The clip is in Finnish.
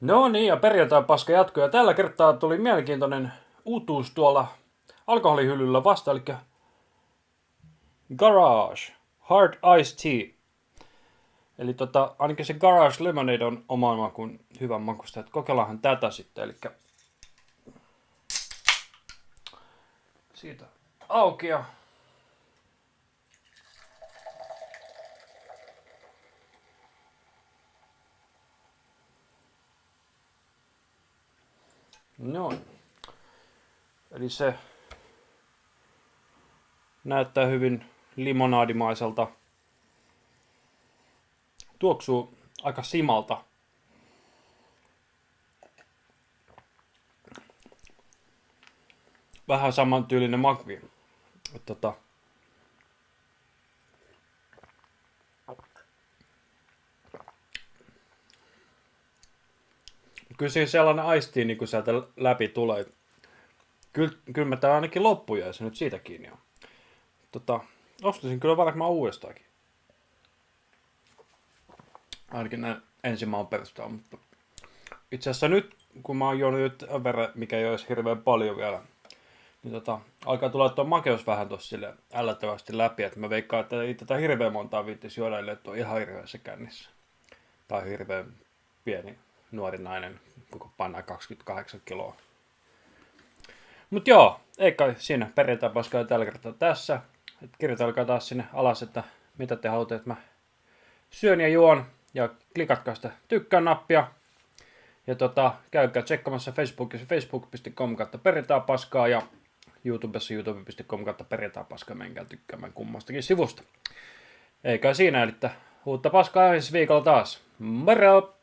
No niin, ja perjantai-paska jatkuu. Ja tällä kertaa tuli mielenkiintoinen uutuus tuolla alkoholihyllyllä vasta, eli Garage Hard Iced Tea. Eli ainakin se Garage Lemonade on oman makuun hyvän makusta. Et kokeillaanhan tätä sitten, eli siitä auki ja noin. Eli se näyttää hyvin limonaadimaiselta. Tuoksuu aika simalta. Vähän samantyylinen makukin. Kyllä siinä sellainen aistii niin kun sieltä läpi tulee. Kyllä mä tää ainakin loppuun jäi se nyt siitä kiinni on. Ostaisin kyllä varmaan uudestaankin. Ainakin näin ensimmäinen perusteella, mutta itse asiassa nyt, kun mä oon juonut nyt verran, mikä ei olisi hirveän paljon vielä, niin alkaa tulla tuo makeus vähän tossa sille ällättävästi läpi, että mä veikkaan, että ei tätä hirveän montaa viittisi juoda, ellei tuo ihan hirveässä kännissä. Tai hirveän pieni nuori nainen, kun pannaa 28 kiloa. Mut joo, ei kai siinä perjantai-paskaa tällä kertaa tässä. Kirjoitelkaa taas sinne alas, että mitä te haluatte, että mä syön ja juon. Ja klikatkaa sitä tykkää-nappia. Ja käykää tsekkaamassa Facebookissa facebook.com/perjantai-paskaa ja YouTubessa youtube.com/perjantai-paskaa. Menkää tykkäämään kummastakin sivusta. Eikä siinä, eli uutta paskaa ensi viikolla taas. Moro!